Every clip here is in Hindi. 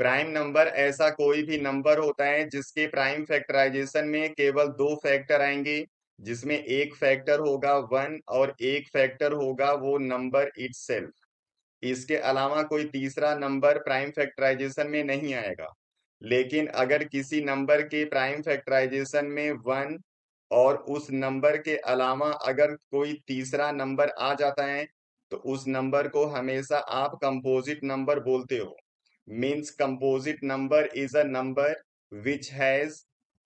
प्राइम नंबर ऐसा कोई भी नंबर होता है जिसके प्राइम फैक्टराइजेशन में केवल दो फैक्टर आएंगे, जिसमें एक फैक्टर होगा 1 और एक फैक्टर होगा वो नंबर इटसेल्फ। इसके अलावा कोई तीसरा नंबर प्राइम फैक्टराइजेशन में नहीं आएगा। लेकिन अगर किसी नंबर के प्राइम फैक्टराइजेशन में 1 और उस नंबर के अलावा अगर कोई तीसरा नंबर आ जाता है, तो उस नंबर को हमेशा आप कंपोजिट नंबर बोलते हो। Means composite number is a number which has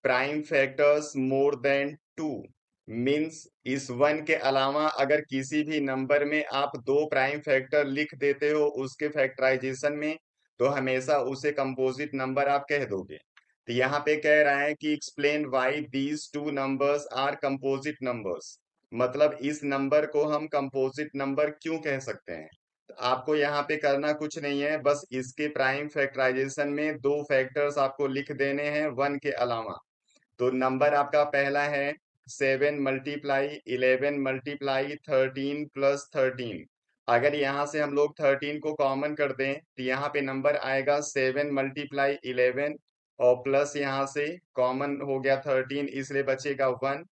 prime factors more than 2। Means इस 1 के अलावा अगर किसी भी नंबर में आप दो प्राइम फैक्टर लिख देते हो उसके फैक्टराइजेशन में, तो हमेशा उसे कंपोजिट नंबर आप कह दोगे। तो यहाँ पे कह रहा है कि explain why these two numbers are composite numbers. मतलब इस नंबर को हम कंपोजिट नंबर क्यों कह सकते हैं। तो आपको यहाँ पे करना कुछ नहीं है, बस इसके प्राइम फैक्टराइजेशन में दो फैक्टर्स आपको लिख देने हैं 1 के अलावा। तो नंबर आपका पहला है 7 × 11 + 13 + 13। अगर यहाँ से हम लोग 13 को कॉमन कर दें तो यहाँ पे नंबर आएगा 7 × 11 और प्लस यहाँ से कॉमन हो गया 13, इसलिए बचेगा 1।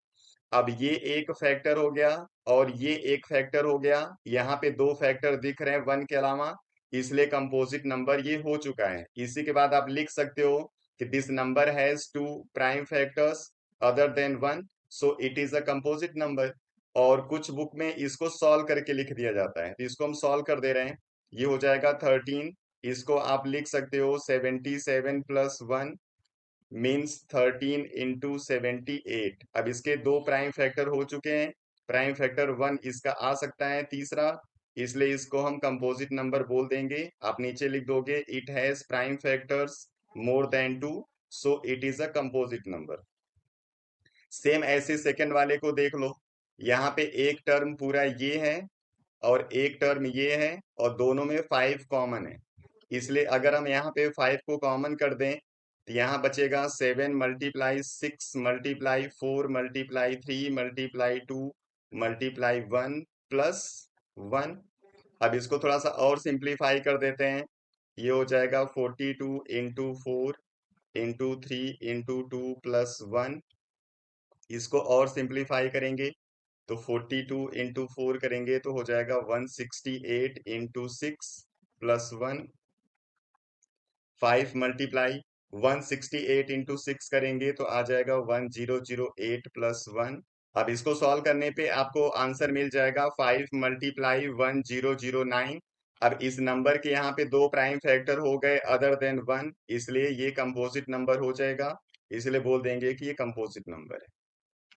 अब ये एक फैक्टर हो गया और ये एक फैक्टर हो गया, यहाँ पे दो फैक्टर दिख रहे हैं 1 के अलावा, इसलिए कंपोजिट नंबर ये हो चुका है। इसी के बाद आप लिख सकते हो कि this number has two prime factors other than 1, so it is a composite number. और कुछ बुक में इसको सॉल्व करके लिख दिया जाता है, तो इसको हम सॉल्व कर दे रहे हैं। ये हो जाएगा 13, इसको आप लिख सकते हो 77 + 1 मीन्स 13 × 78। अब इसके दो प्राइम फैक्टर हो चुके हैं, प्राइम फैक्टर 1 इसका आ सकता है तीसरा, इसलिए इसको हम कंपोजिट नंबर बोल देंगे। आप नीचे लिख दोगे it has prime factors more than 2, so it is a composite number. Same ऐसे सेकंड वाले को देख लो। यहाँ पे एक टर्म पूरा ये है और एक टर्म ये है और दोनों में 5 कॉमन है, इसलिए अगर हम यहाँ पे 5 को कॉमन कर दें तो यहाँ बचेगा 7 × 6 × 3 × 2 × 1 + 1। अब इसको थोड़ा सा और सिंप्लीफाई कर देते हैं। ये हो जाएगा 42 × 4 × 3 × 2 + 1। इसको और सिंप्लीफाई करेंगे तो 42 × 4 करेंगे तो हो जाएगा 168 × 6 + 1। 5 मल्टीप्लाई 168 × 6 करेंगे तो आ जाएगा 1008 + 1। अब इसको सॉल्व करने पे आपको आंसर मिल जाएगा 5 मल्टीप्लाई 1009। अब इस नंबर के यहाँ पे दो प्राइम फैक्टर हो गए अदर देन 1, इसलिए ये कंपोजिट नंबर हो जाएगा, इसलिए बोल देंगे कि ये कंपोजिट नंबर है।